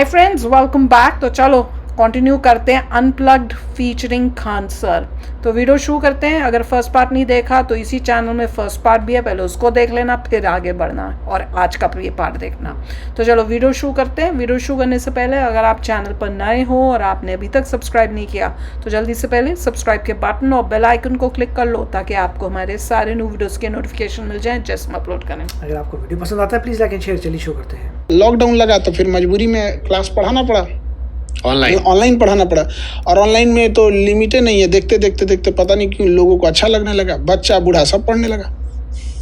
Hi friends, welcome back. तो चलो continue करते हैं अनप्लग्ड फीचरिंग खान सर। तो वीडियो शुरू करते हैं। अगर फर्स्ट पार्ट नहीं देखा तो इसी चैनल में फर्स्ट पार्ट भी है, पहले उसको देख लेना फिर आगे बढ़ना और आज का ये पार्ट देखना। तो चलो वीडियो शुरू करते हैं। वीडियो शुरू करने से पहले अगर आप चैनल पर नए हो और आपने अभी तक सब्सक्राइब नहीं किया तो जल्दी से पहले सब्सक्राइब के बटन और बेल आइकन को क्लिक कर लो ताकि आपको हमारे सारे न्यू वीडियोस के नोटिफिकेशन मिल जाएं जैसे हम अपलोड करें। अगर आपको वीडियो पसंद आता है प्लीज़ लाइक एंड शेयर। चलिए शुरू करते हैं। लॉकडाउन लगा तो फिर मजबूरी में क्लास पढ़ाना पड़ा, ऑनलाइन पढ़ाना पड़ा। और ऑनलाइन में तो लिमिटे नहीं है, देखते देखते देखते पता नहीं क्यों लोगों को अच्छा लगने लगा, बच्चा बूढ़ा सब पढ़ने लगा।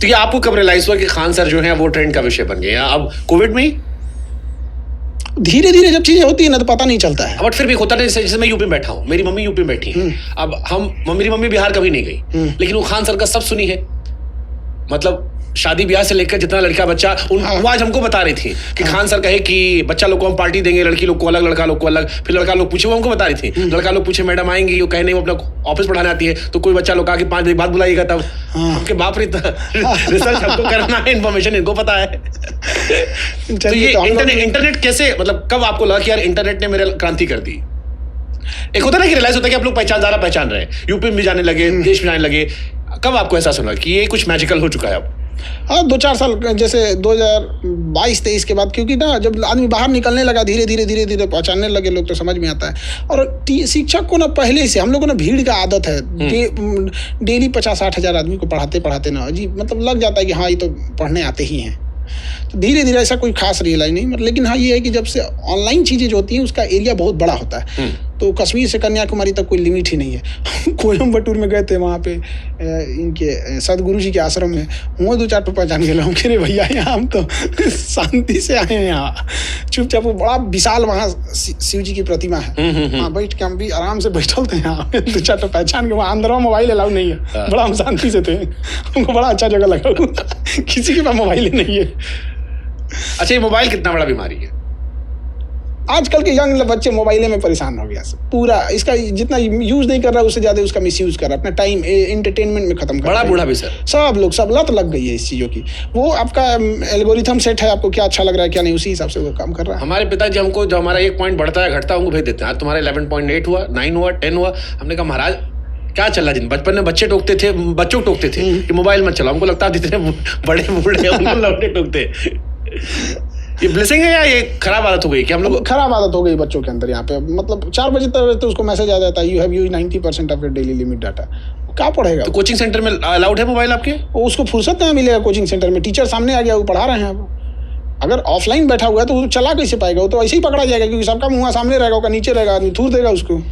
तो ये आपको कब रियलाइज हुआ कि खान सर जो है वो ट्रेंड का विषय बन गए? अब कोविड में ही धीरे धीरे जब चीजें होती है ना तो पता नहीं चलता है। बट फिर भी होता है, जैसे मैं यूपी में बैठा हूँ, मेरी मम्मी यूपी में बैठी है। अब मेरी मम्मी बिहार कभी नहीं गई, लेकिन वो खान सर का सब सुनी है। मतलब शादी ब्याह से लेकर जितना लड़का बच्चा वो आज हमको बता रही थी कि खान सर कहे कि बच्चा लोग को हम पार्टी देंगे, लड़की लोग को अलग, लड़का लोग को अलग। फिर लड़का लोग पूछे, वो हमको बता रही थी, लड़का लोग पूछे मैडम आएंगी, वो कहे नहीं वो अपना ऑफिस पढ़ाने आती है। तो कोई बच्चा लोग कहा कि 5 बजे बाद बुलाइएगा, तब हमके बाप रे रिसर्च हमको करना है, इन्फॉर्मेशन इनको पता है। तो ये इंटरनेट कैसे, मतलब कब आपको लगा कि यार इंटरनेट ने मेरे क्रांति कर दी? एक होता है ना कि रियलाइज होता है कि आप लोग पहचान रहे हैं, यूपी में भी जाने लगे, देश में जाने लगे। कब आपको एहसास हुआ कि ये कुछ मैजिकल हो चुका है अब? हाँ, 2-4 साल जैसे 2022-23 के बाद, क्योंकि ना जब आदमी बाहर निकलने लगा धीरे धीरे पहचानने लगे लोग तो समझ में आता है। और शिक्षक को ना पहले से हम लोगों को ना भीड़ का आदत है, डेली 50-60 हज़ार आदमी को पढ़ाते ना जी, मतलब लग जाता है कि हाँ ये तो पढ़ने आते ही हैं। तो धीरे धीरे ऐसा कोई खास रियलाइज नहीं, मतलब लेकिन हाँ ये है कि जब से ऑनलाइन चीज़ें जो होती हैं उसका एरिया बहुत बड़ा होता है। तो कश्मीर से कन्याकुमारी तक कोई लिमिट ही नहीं है। कोयम्बटूर में गए थे, वहाँ पे इनके सदगुरु जी के आश्रम में हुआ 2-4 पे पहचान गए लोग। अरे भैया यहाँ हम तो शांति से आए हैं, यहाँ चुपचाप। वो बड़ा विशाल वहाँ शिव जी की प्रतिमा है, वहाँ बैठ के हम भी आराम से बैठल थे। यहाँ 2-4 तो पहचान के, वहाँ अंदर मोबाइल अलाउ नहीं है। बड़ा हम शांति से थे, हमको बड़ा अच्छा जगह लगा। किसी के पास मोबाइल ही नहीं है। अच्छा, ये मोबाइल कितना बड़ा बीमारी है? आजकल के यंग बच्चे मोबाइल में परेशान हो गया पूरा। इसका जितना यूज नहीं कर रहा उससे ज्यादा उसका मिसयूज कर रहा, अपना टाइम एंटरटेनमेंट में खत्म कर रहा। बड़ा बूढ़ा भी सर, सब लत लग गई है इस चीजों की। वो आपका एल्गोरिथम सेट है, आपको क्या अच्छा लग रहा है क्या नहीं, उसी हिसाब से वो काम कर रहा है। हमारे पिताजी हमको जब हमारा 1 पॉइंट बढ़ता है घटता है हमको भेज देते हैं, आज तुम्हारा 11.8 हुआ, 9 हुआ, 10 हुआ। हमने कहा महाराज क्या चल रहा है? बचपन में बच्चों टोकते थे कि मोबाइल मत चलाओ, हमको लगता है जितने बड़े बूढ़े उनको लौटे टोकते। ये ब्लेसिंग है या ये खराब आदत हो गई कि हम लोग? खराब आदत हो गई बच्चों के अंदर। यहाँ पे मतलब 4 बजे तक तो उसको मैसेज आ जाता है, you have used 90% of your daily limit data. क्या पढ़ेगा? तो कोचिंग सेंटर में अलाउड है मोबाइल आपके? उसको फुर्सत नहीं मिलेगा कोचिंग सेंटर में, टीचर सामने आ गया, वो पढ़ा रहे हैं। अब अगर ऑफलाइन बैठा हुआ है तो वो चला कैसे पाएगा? वो तो ऐसे ही पकड़ा जाएगा, क्योंकि सबका मुँह सामने रहेगा, उसका नीचे रहेगा, आदमी थूर देगा उसको,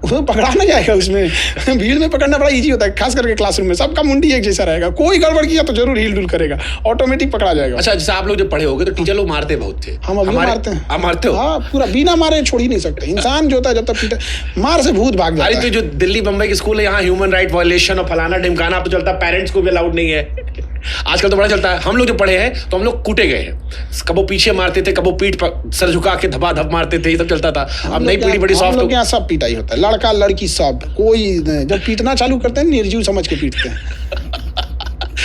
वो पकड़ा ना जाएगा। उसमें भीड़ में पकड़ना बड़ा इजी होता है, खास करके क्लासरूम में सबका मुंडी एक जैसा रहेगा। कोई गड़बड़ किया तो जरूर हिल डुल करेगा, ऑटोमेटिक पकड़ा जाएगा। अच्छा, जैसे आप लोग जब पढ़े होगे तो टीचर लोग मारते बहुत थे। हम अभी मारते हैं। आप मारते हो? हाँ, पूरा बिना मारे छोड़ ही नहीं सकते। इंसान जो होता है जब तक पीटे मार से भूत भाग जाता है। अरे तो जो दिल्ली बम्बई के स्कूल है, यहाँ ह्यूमन राइट वायलेशन और फलाना ढिमकाना आप तो चलता है, पेरेंट्स को भी अलाउड नहीं है। आजकल तो बड़ा चलता है। हम लोग जो पढ़े हैं तो हम लोग कूटे गए हैं, कबो पीछे मारते थे, कबो पीठ पर सर झुका के धपाधप मारते थे, ये सब चलता था। अब नई पीढ़ी बड़ी सॉफ्ट हो गई, सब पिटाई होता है, लड़का लड़की सब। कोई जब पीटना चालू करते हैं निर्जीव समझ के पीटते हैं।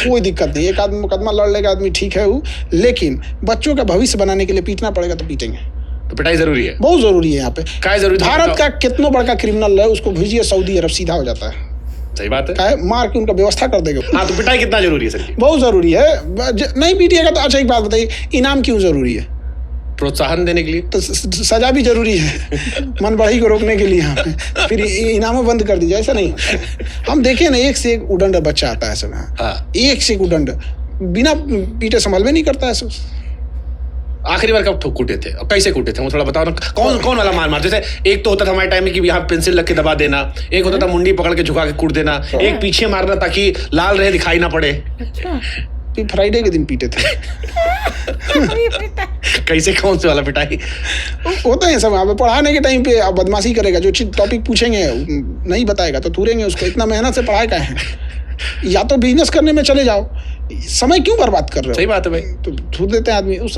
कोई दिक्कत नहीं, एक आदमी मुकदमा लड़ लेगा आदमी, ठीक है वो, लेकिन बच्चों का भविष्य बनाने के लिए पीटना पड़ेगा तो पीटेंगे। तो पिटाई जरूरी है, बहुत जरूरी है। यहाँ पे क्या जरूरी? भारत का कितना बड़का क्रिमिनल है उसको भेजिए सऊदी अरब, सीधा हो जाता है। सही बात है, मार के उनका व्यवस्था कर देगा। हाँ, तो पिटाई कितना जरूरी है सर? बहुत जरूरी है। नहीं पीटिएगा तो अच्छा, एक बात बताइए, इनाम क्यों जरूरी है? प्रोत्साहन देने के लिए। तो सजा भी जरूरी है, मन बढ़ी को रोकने के लिए। यहाँ पे फिर इनामों बंद कर दीजिए, ऐसा नहीं। हम देखें ना, एक से एक उदंड बच्चा आता है सब। हाँ, एक से एक उदंड बिना पीटे संभाल में नहीं करता है सब। आखिरी बार कब कूटे थे और कैसे कूटे थे वो थोड़ा बताओ ना। कौन वाला मार मारते थे? एक तो होता था हमारे टाइम में कि यहाँ पेंसिल रख के दबा देना, एक होता था मुंडी पकड़ के झुका के कूट देना, एक पीछे मारना ताकि लाल रहे दिखाई ना पड़े। फ्राइडे के दिन पीटे थे। कैसे, कौन से वाला पिटाई होता है सब? वहाँ पे पढ़ाने के टाइम पे आप बदमाशी करेगा, जो टॉपिक पूछेंगे नहीं बताएगा तो तुरेंगे उसको। इतना मेहनत से पढ़ाए का है, या तो बिजनेस करने में चले जाओ, समय क्यों बर्बाद कर रहे हो? सही बात है भाई, तो छूट देते हैं आदमी। उस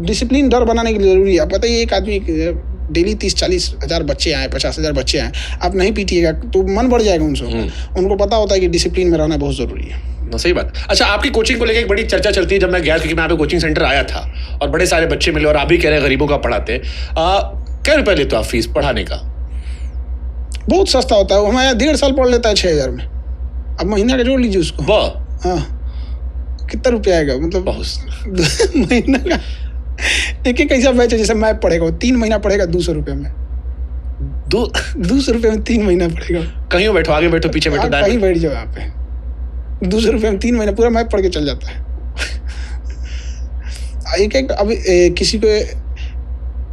डिसिप्लिन डर बनाने के लिए जरूरी है। पता है, एक आदमी डेली 30-40 हज़ार बच्चे आए, 50,000 बच्चे आए, आप नहीं पीटिएगा तो मन बढ़ जाएगा उनसे। उनको पता होता है कि डिसिप्लिन में रहना बहुत ज़रूरी है। सही बात। अच्छा, आपकी कोचिंग को लेकर एक बड़ी चर्चा चलती है। जब मैं गया, क्योंकि मैं यहाँ पे कोचिंग सेंटर आया था और बड़े सारे बच्चे मिले, और आप भी कह रहे हैं गरीबों का पढ़ाते हैं। क्या रुपए लेते हो आप फीस पढ़ाने का? बहुत सस्ता होता है, हमारे यहाँ 1.5 साल पढ़ लेता है 6,000 में। अब महीना का जोड़ लीजिए उसको। वाह, हाँ, कितना रुपया आएगा मतलब महीना का। एक ऐसा बैच है जैसे मैप पढ़ेगा, 3 महीना पढ़ेगा 200 रुपये में। 200 रुपये में 3 महीना पढ़ेगा। कहीं बैठो, आगे बैठो, पीछे बैठो, कहीं बैठ जाओ यहाँ पे, 200 रुपये में 3 महीना पूरा मैप पढ़ के चल जाता है। एक अभी किसी को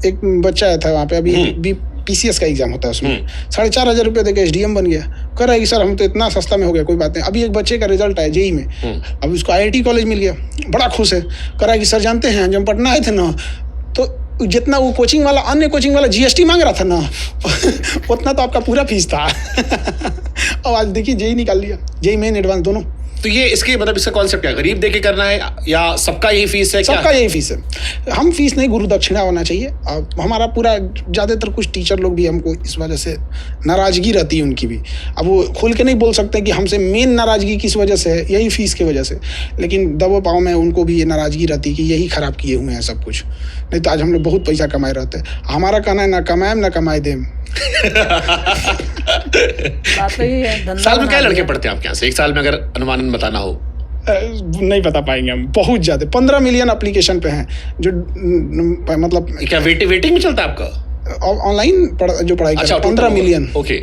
एक बच्चा आया था वहाँ पे, अभी PCS का एग्जाम होता है, उसमें 4,500 रुपये देके SDM बन गया। कह रहा है कि सर हम तो इतना सस्ता में हो गया, कोई बात नहीं। अभी एक बच्चे का रिजल्ट आया JEE में, अभी उसको IIT कॉलेज मिल गया, बड़ा खुश है। कह रहा है कि सर जानते हैं जब पटना आए थे ना, तो जितना वो कोचिंग वाला, अन्य कोचिंग वाला GST मांग रहा था ना उतना तो आपका पूरा फीस था। अब आज देखिए JEE निकाल लिया, JEE मेन एडवांस दोनों। तो ये इसके मतलब इसका कॉन्सेप्ट क्या, गरीब दे के करना है या सबका यही फीस है? सबका यही फीस है। हम फीस नहीं, गुरु दक्षिणा होना चाहिए। और हमारा पूरा ज़्यादातर कुछ टीचर लोग भी हमको इस वजह से नाराज़गी रहती है उनकी भी। अब वो खोल के नहीं बोल सकते कि हमसे मेन नाराज़गी किस वजह से है, यही फीस की वजह से, लेकिन दबो पाँव में उनको भी ये नाराज़गी रहती है कि यही ख़राब किए हुए हैं सब कुछ। नहीं तो आज हम लोग बहुत पैसा कमाए रहते हैं। हमारा कहना है ना कमाएम ना कमाए देम। साल में क्या लड़के पढ़ते हैं आपके यहाँ से, एक साल में अगर अनुमानन बताना हो? नहीं बता पाएंगे हम, बहुत ज़्यादा। 15 मिलियन एप्लीकेशन पे हैं जो मतलब क्या वेटिंग में चलता है आपका ऑनलाइन जो पढ़ाई? अच्छा, 15 मिलियन। ओके।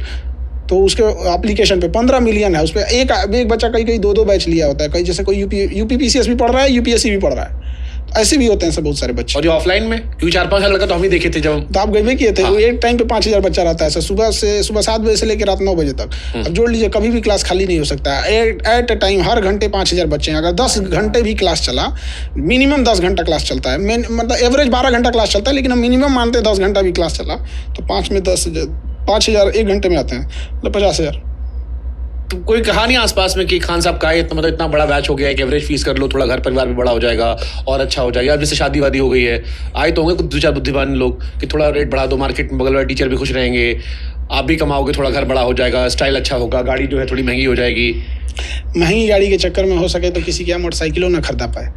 तो उसके एप्लीकेशन पे 15 मिलियन है। उस पर एक बच्चा कहीं 2 बैच लिया होता है। कहीं जैसे कोई यूपी PCS भी पढ़ रहा है, UPSC भी पढ़ रहा है, ऐसे भी होते हैं सब बहुत सारे बच्चे। और जो ऑफलाइन में, क्योंकि 4-5 साल लगा तो हम ही देखे थे जब, तो आप गए किए थे। हाँ। वो एक टाइम पे 5,000 बच्चा रहता है, सुबह 7 बजे से लेकर रात 9 बजे तक। अब जोड़ लीजिए, कभी भी क्लास खाली नहीं हो सकता है। एट अ टाइम हर घंटे 5,000 बच्चे हैं। अगर 10 घंटे भी क्लास चला, मिनिमम 10 घंटा क्लास चलता है, मतलब एवरेज 12 घंटा क्लास चलता है, लेकिन हम मिनिमम मानते हैं 10 घंटा भी क्लास चला तो 5 में 10, 5,000 एक घंटे में आते हैं, मतलब 50,000। तो कोई कहानी आसपास में कि खान साहब का मतलब इतना बड़ा बैच हो गया है कि एवरेज फीस कर लो, थोड़ा घर परिवार भी बड़ा हो जाएगा और अच्छा हो जाएगा। अब जैसे शादी वादी हो गई है, आए तो होंगे कुछ 2-4 बुद्धिमान लोग कि थोड़ा रेट बढ़ा दो, मार्केट में बगल वाले टीचर भी खुश रहेंगे, आप भी कमाओगे, थोड़ा घर बड़ा हो जाएगा, स्टाइल अच्छा होगा, गाड़ी जो है थोड़ी महंगी हो जाएगी। महंगी गाड़ी के चक्कर में हो सके तो किसी की यहाँ मोटरसाइकिलों ना खरीदा पाए।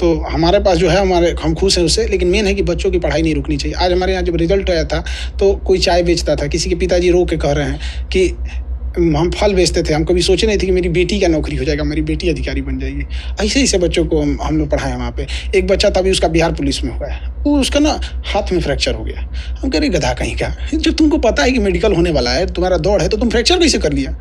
तो हमारे पास जो है, हम खुश हैं उससे, लेकिन मेन है कि बच्चों की पढ़ाई नहीं रुकनी चाहिए। आज हमारे यहाँ जब रिजल्ट आया था तो कोई चाय बेचता था, किसी के पिताजी रो के कह रहे हैं कि हम फल बेचते थे, हम कभी सोचे नहीं थे कि मेरी बेटी का नौकरी हो जाएगा, मेरी बेटी अधिकारी बन जाएगी। ऐसे बच्चों को हम लोग पढ़ाए वहाँ पे। एक बच्चा था, अभी उसका बिहार पुलिस में हुआ है, वो उसका ना हाथ में फ्रैक्चर हो गया। हम कह रहे गधा कहीं का, जो तुमको पता है कि मेडिकल होने वाला है, तुम्हारा दौड़ है, तो तुम फ्रैक्चर कैसे कर लिया?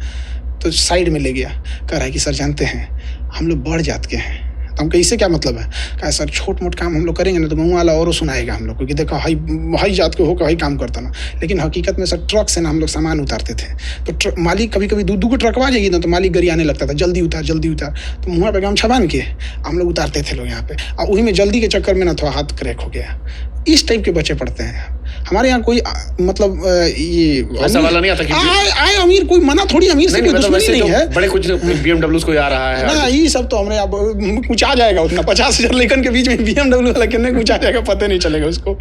तो साइड में ले गया, कह रहा है कि सर जानते हैं हम लोग बढ़ जात के हैं। तो हम कहे इससे क्या मतलब है? कहा सर छोट मोट काम हम लोग करेंगे ना तो मुँह वाला और सुनाएगा हम लोग को कि देखो हाई जात के होकर हाई काम करता ना। लेकिन हकीकत में सर ट्रक से ना हम लोग सामान उतारते थे, तो मालिक कभी कभी 2 को ट्रकवा जाएगी ना तो मालिक गरियाने लगता था, जल्दी उतार जल्दी उतार। तो मुँह पे गमछा बांध के हम लोग उतारते थे लोग यहाँ पे, और वही में जल्दी के चक्कर में ना थोड़ा हाथ क्रैक हो गया। इस टाइप के बच्चे पढ़ते हैं हमारे यहाँ। कोई मतलब ये सवाल नहीं आता कि आए अमीर, कोई मना थोड़ी, अमीर से कोई दुश्मनी नहीं है। बड़े कुछ BMW को आ रहा है ना, ये सब तो हमने अब कुछ आ जाएगा उतना 50,000 लेकिन के बीच में BMW वाला कितने कुछ आ जाएगा पता नहीं चलेगा उसको।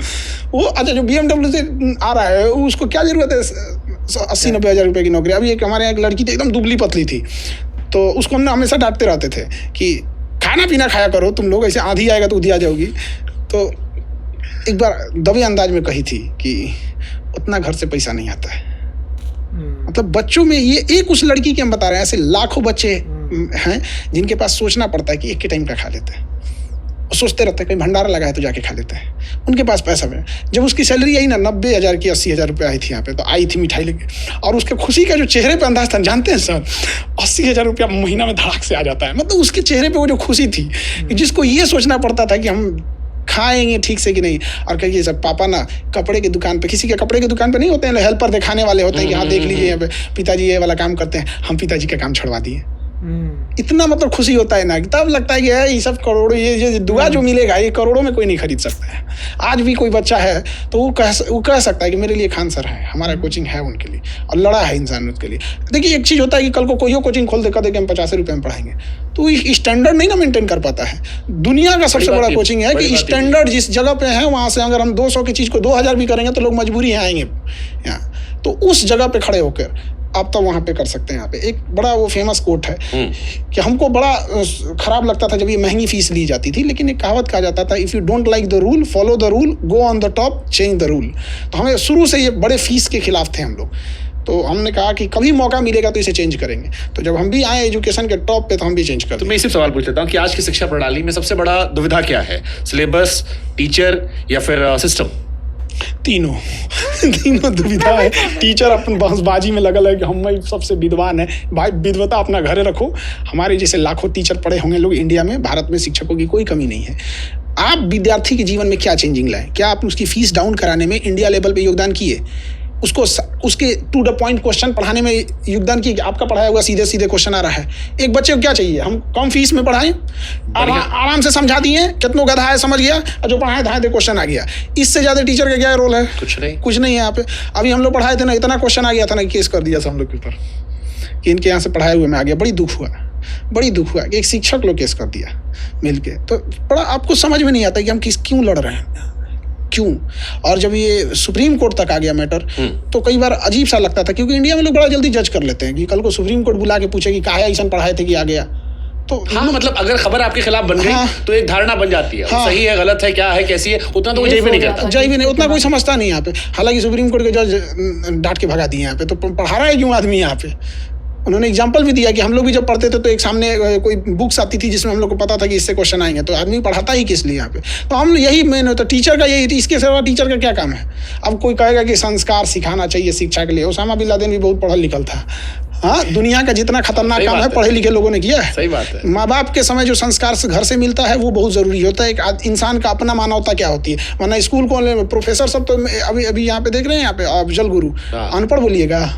वो अच्छा जो BMW से आ रहा है उसको क्या जरूरत है 80-90 हज़ार रुपये की नौकरी? अभी एक हमारे यहाँ एक लड़की थी, एकदम दुबली पतली थी, तो उसको हम हमेशा डांटते रहते थे कि खाना पीना खाया करो तुम लोग, ऐसे आंधी आएगा तो उधिया जाओगी। तो एक बार दबे अंदाज में कही थी कि उतना घर से पैसा नहीं आता है। मतलब बच्चों में ये एक उस लड़की की हम बता रहे हैं, ऐसे लाखों बच्चे हैं जिनके पास सोचना पड़ता है कि एक के टाइम का खा लेते हैं, सोचते रहते हैं कहीं भंडारा लगा है तो जाके खा लेते हैं, उनके पास पैसा है। जब उसकी सैलरी आई ना 90,000 की 80,000 रुपये आई थी यहाँ पे, तो आई थी मिठाई लेके, और उसके खुशी का जो चेहरे पे अंदाज था जानते हैं सर, 80,000 रुपया महीना में धड़ाक से आ जाता है। मतलब उसके चेहरे पे वो जो खुशी थी, जिसको ये सोचना पड़ता था कि हम खाएंगे ठीक से कि नहीं। और कहिए सब पापा ना कपड़े की दुकान पे, किसी के कपड़े की दुकान पे नहीं होते हैं हेल्पर दिखाने वाले होते हैं कि हाँ देख लीजिए यहाँ पे पिताजी ये वाला काम करते हैं, हम पिताजी का काम छुड़वा दिए। इतना मतलब खुशी होता है ना, तब लगता है कि ये सब करोड़ों, ये दुआ जो मिलेगा ये करोड़ों में कोई नहीं खरीद सकता है। आज भी कोई बच्चा है तो वो कह सकता है कि मेरे लिए खान सर है, हमारा कोचिंग है उनके लिए, और लड़ा है इंसानियत के लिए। देखिए एक चीज़ होता है कि कल को कोई कोचिंग खोल दे कि हम 50 रुपये में पढ़ाएंगे, तो स्टैंडर्ड नहीं ना मेंटेन कर पाता है। दुनिया का सबसे बड़ा कोचिंग है कि स्टैंडर्ड जिस जगह पे है वहाँ से अगर हम 200 की चीज़ को 2000 भी करेंगे तो लोग मजबूरी है आएंगे यहाँ, तो उस जगह पे खड़े होकर आप तो वहाँ पे कर सकते हैं। यहाँ पे एक बड़ा वो फेमस कोट है कि हमको बड़ा खराब लगता था जब ये महंगी फीस ली जाती थी, लेकिन एक कहावत कहा जाता था, if you don't like the rule follow the rule, go on the top, change the rule. तो हमें शुरू से ये बड़े फीस के खिलाफ थे हम लोग, तो हमने कहा कि कभी मौका मिलेगा तो इसे चेंज करेंगे। तो जब हम भी आए एजुकेशन के टॉप पे तो हम भी चेंज कर। तो मैं इसी सवाल पूछ लेता हूँ कि आज की शिक्षा प्रणाली में सबसे बड़ा दुविधा क्या है, सिलेबस, टीचर या फिर सिस्टम? तीनों दुविधा है। टीचर अपन बहसबाजी में लगल है कि हम सबसे विद्वान है। भाई विद्वता अपना घरे रखो। हमारे जैसे लाखों टीचर पढ़े होंगे लोग इंडिया में, भारत में शिक्षकों की कोई कमी नहीं है। आप विद्यार्थी के जीवन में क्या चेंजिंग लाए? क्या आप उसकी फीस डाउन कराने में इंडिया लेवल पे योगदान किए? उसके टू द पॉइंट क्वेश्चन पढ़ाने में योगदान किए? आपका पढ़ाया हुआ सीधे सीधे क्वेश्चन आ रहा है। एक बच्चे को क्या चाहिए? हम कम फीस में पढ़ाएं, आराम से समझा दिए, कितनों गधा है समझ गया, और जो पढ़ाए धाए क्वेश्चन आ गया। इससे ज़्यादा टीचर का क्या रोल है? कुछ नहीं है यहाँ पे। अभी हम लोग पढ़ाए थे ना, इतना क्वेश्चन आ गया था ना, केस कर दिया था हम लोग के ऊपर कि इनके यहाँ से पढ़ाए हुए में आ गया। बड़ी दुख हुआ कि एक शिक्षक लोग केस कर दिया मिलके। तो बड़ा आपको समझ में नहीं आता कि हम क्यों लड़ रहे हैं, क्यों। और जब ये सुप्रीम कोर्ट तक आ गया मैटर, तो कई बार अजीब सा लगता था, क्योंकि इंडिया में लोग बड़ा जल्दी जज कर लेते हैं कि कल को सुप्रीम कोर्ट बुला के पूछे कि काहे ऐसा पढ़ाए थे कि आ गया। तो हाँ, मतलब अगर खबर आपके खिलाफ बन गई तो एक धारणा बन जाती है, सही है गलत है क्या है कैसी है, उतना तो कोई जज भी नहीं करता, उतना कोई समझता नहीं यहाँ पे। हालांकि सुप्रीम कोर्ट के जज डांट के भगा दिए यहाँ पे, तो पढ़ा रहा है क्यों आदमी यहाँ पे। उन्होंने एग्जाम्पल भी दिया कि हम लोग भी जब पढ़ते थे तो एक सामने कोई बुक्स आती थी जिसमें हम लोग को पता था कि इससे क्वेश्चन आएंगे, तो आदमी पढ़ाता ही किस लिए यहाँ पे। तो हम यही मेन होता, टीचर का यही, इसके सिवा टीचर का क्या काम है। अब कोई कहेगा कि संस्कार सिखाना चाहिए शिक्षा के लिए, ओसामा बिन लादेन भी बहुत पढ़ा लिखल था। हाँ, दुनिया का जितना खतरनाक काम है पढ़े लिखे लोगों ने किया है। सही बात है। माँ बाप के समय जो संस्कार से घर से मिलता है वो बहुत जरूरी होता है। एक इंसान का अपना मानवता क्या होती है, वरना स्कूल को प्रोफेसर सब तो अभी यहाँ पे देख रहे हैं, यहाँ पे अफजल गुरु अनपढ़ बोलिएगा।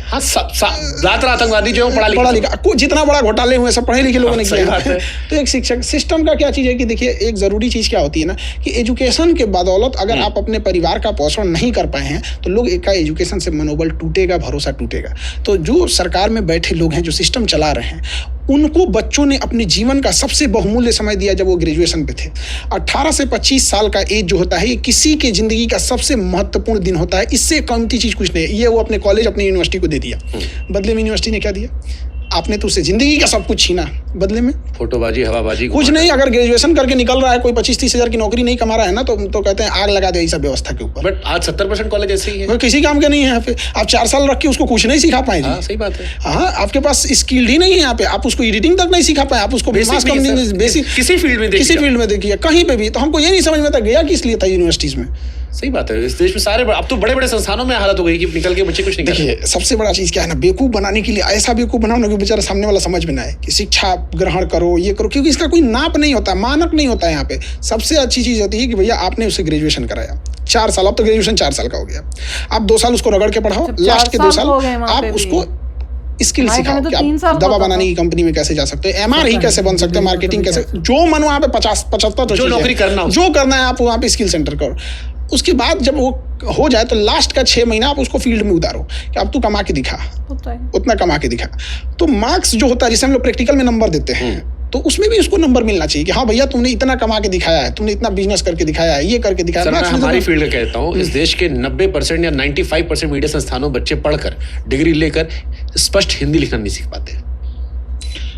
हाँ, ज्यादातर आतंकवादी जो पढ़ा लिखा जितना बड़ा घोटाले हुए सब पढ़े लिखे लोगों ने किया है। तो एक शिक्षक सिस्टम का क्या चीज़ है कि देखिए, एक ज़रूरी चीज़ क्या होती है ना कि एजुकेशन के बदौलत अगर आप अपने परिवार का पोषण नहीं कर पाए हैं तो लोग एक का एजुकेशन से मनोबल टूटेगा, भरोसा टूटेगा। तो जो सरकार में बैठे लोग हैं, जो सिस्टम चला रहे हैं, उनको बच्चों ने अपने जीवन का सबसे बहुमूल्य समय दिया जब वो ग्रेजुएशन पे थे। 18 से 25 साल का एज जो होता है ये किसी के ज़िंदगी का सबसे महत्वपूर्ण दिन होता है। इससे कीमती चीज़ कुछ नहीं है। ये वो अपने कॉलेज, अपनी यूनिवर्सिटी को दे दिया, बदले में यूनिवर्सिटी ने क्या दिया? आपने तो उससे जिंदगी का सब कुछ छीना बदले में। फोटोबाजी, हवाबाजी, कुछ नहीं। अगर ग्रेजुएशन करके निकल रहा है कोई 25-30 हजार की नौकरी नहीं कमा रहा है ना, तो कहते हैं आग लगा दे इस व्यवस्था के ऊपर। बट आज 70% कॉलेज ऐसे ही है, किसी काम के नहीं है यहाँ पे। आप 4 साल रख के उसको कुछ नहीं सिखा पाए। सही बात है। हाँ, आपके पास स्किल्ड ही नहीं है यहाँ पे, आप उसको एडिटिंग तक नहीं सिखा पाए, आप उसको बेसिक किसी फील्ड में देखिए कहीं पे भी। तो हमको ये नहीं समझ में आता गया किस लिए था यूनिवर्सिटीज में। सही बात है। इस देश में सारे अब तो बड़े बड़े संस्थानों में हालत हो गई कि निकल के बच्चे कुछ नहीं। देखिए, सबसे बड़ा चीज़ क्या है ना, बेवकूफ़ बनाने के लिए ऐसा बेवकूफ़ बनाओ ना कि बेचारा सामने वाला समझ में ना आए कि शिक्षा ग्रहण करो, ये करो, क्योंकि इसका कोई नाप नहीं होता, मानक नहीं होता है यहाँ पे। सबसे अच्छी चीज़ होती है कि भैया आपने उससे ग्रेजुएशन कराया 4 साल, अब तो ग्रेजुएशन 4 साल का हो गया, आप 2 साल उसको रगड़ के पढ़ाओ, लास्ट के 2 साल आप उसको स्किल सिखाओ कि आप दवा बनाने की कंपनी में कैसे जा सकते हैं, MR कैसे बन सकते हैं, मार्केटिंग कैसे, जो मन वहाँ पे 50-75 जो नौकरी करना, जो करना है आप वहाँ पे स्किल सेंटर करो। उसके बाद जब वो हो जाए तो लास्ट का 6 महीना आप उसको फील्ड में उतारो कि अब तू कमा के दिखा, उतना कमा के दिखा। तो मार्क्स जो होता है, जिसे हम लोग प्रैक्टिकल में नंबर देते हैं, तो उसमें भी उसको नंबर मिलना चाहिए कि हाँ भैया तुमने इतना कमा के दिखाया है, तुमने इतना बिजनेस करके दिखाया है, ये करके दिखाया है। मैं हमारी फील्ड का कहता हूँ, इस देश के 90% या 95% मीडिया संस्थानों बच्चे पढ़कर डिग्री लेकर स्पष्ट हिंदी लिखना नहीं सीख पाते।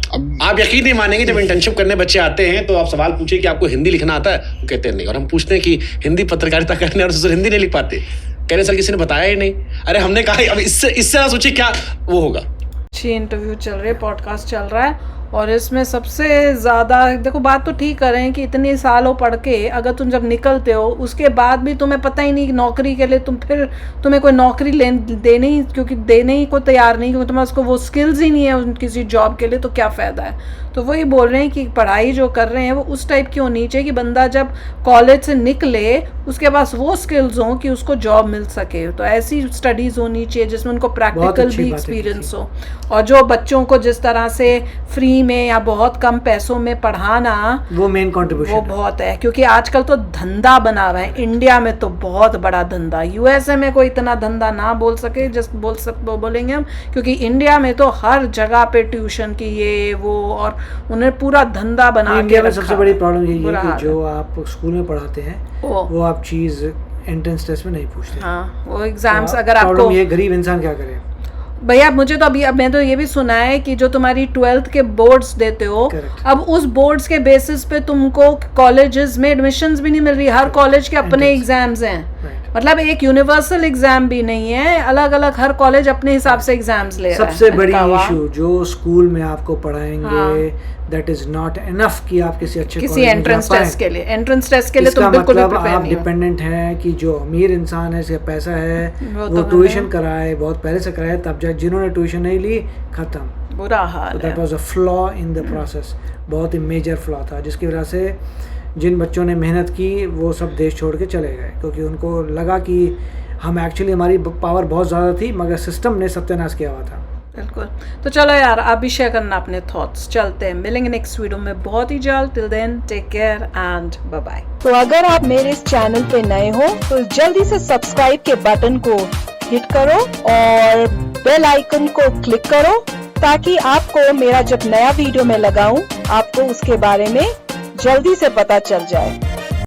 अब आप यकीन नहीं मानेंगे, जब इंटर्नशिप करने बच्चे आते हैं तो आप सवाल पूछे कि आपको हिंदी लिखना आता है, वो कहते हैं नहीं। और हम पूछते हैं कि हिंदी पत्रकारिता करने, और हिंदी नहीं लिख पाते, कह रहे सर किसी ने बताया ही नहीं। अरे हमने कहा अब इससे ना सोचिए क्या वो होगा। अच्छी इंटरव्यू चल रही है, पॉडकास्ट चल रहा है, और इसमें सबसे ज़्यादा देखो, बात तो ठीक कर रहे हैं कि इतने सालों पढ़ के अगर तुम जब निकलते हो उसके बाद भी तुम्हें पता ही नहीं कि नौकरी के लिए तुम्हें कोई नौकरी देने ही को तैयार नहीं, क्योंकि तुम्हारे उसको वो स्किल्स ही नहीं है किसी जॉब के लिए, तो क्या फ़ायदा है। तो वही बोल रहे हैं कि पढ़ाई जो कर रहे हैं वो उस टाइप की होनी चाहिए कि बंदा जब कॉलेज से निकले उसके पास वो स्किल्स हों कि उसको जॉब मिल सके। तो ऐसी स्टडीज़ होनी चाहिए जिसमें उनको प्रैक्टिकल अच्छी भी बात है एक्सपीरियंस हो। और जो बच्चों को जिस तरह से फ्री में या बहुत कम पैसों में पढ़ाना, वो मेन वो कंट्रीब्यूशन बहुत है, क्योंकि आजकल तो धंधा बना हुआ है। इंडिया में तो बहुत बड़ा धंधा, यूएसए में कोई इतना धंधा ना बोल सके जस्ट बोलेंगे हम, क्योंकि इंडिया में तो हर जगह पे ट्यूशन की ये वो, और उन्हें पूरा धंधा बना के इंडिया में रखा सबसे बड़ी प्रॉब्लम यही बुरा है हाल कि जो आप स्कूल में पढ़ाते हैं ओ, वो आप चीज़ एंट्रेंस टेस्ट में नहीं पूछते। हाँ वो एग्जाम्स तो अगर आपको प्रॉब्लम ये गरीब इंसान क्या करे। भैया मुझे तो अभी अब मैं तो ये भी सुना है कि जो तुम्हारी 12th के बोर्ड्स देते हो, Correct. अब उस बोर्ड्स के बेसिस पे तुमको कॉलेजेस में एडमिशंस भी नहीं मिल रही। हर कॉलेज के अपने Entrance. एग्जाम्स हैं, Right. मतलब एक यूनिवर्सल एग्जाम भी नहीं है, अलग अलग हर कॉलेज अपने हिसाब से एग्जाम्स ले रहा है। सबसे बड़ी कावा। इशू जो स्कूल में आपको पढ़ाएंगे हाँ। दैट इज नॉट इनफ कि आप किसी अच्छे किसी कॉलेज में एंट्रेंस जा टेस्ट पाएं। के लिए, एंट्रेंस टेस्ट के लिए इसका तुम बिल्कुल भी मतलब प्रिपेयर आप नहीं हो। डिपेंडेंट हैं कि जो अमीर इंसान है, जिसका पैसा है वो वो तो ट्यूशन है। कराए, बहुत पहले से कराए, तब जाके जिन्होंने ट्यूशन नहीं ली खत्म। बुरा हाल तो दैट है। Was a flaw in the process, बहुत ही मेजर फ्लॉ था, जिसकी वजह से जिन बच्चों ने मेहनत की वो सब देश छोड़ के चले गए, क्योंकि उनको लगा कि हम एक्चुअली हमारी पावर बहुत ज़्यादा थी मगर सिस्टम ने सत्यानाश किया हुआ था। बिल्कुल। तो चलो यार आप भी शेयर करना अपने थॉट्स। चलते हैं, मिलेंगे नेक्स्ट वीडियो में बहुत ही जल्द। Till then take care and bye bye. तो अगर आप मेरे इस चैनल पे नए हो तो जल्दी से सब्सक्राइब के बटन को हिट करो और बेल आइकन को क्लिक करो, ताकि आपको मेरा जब नया वीडियो मैं लगाऊं आपको उसके बारे में जल्दी से पता चल जाए।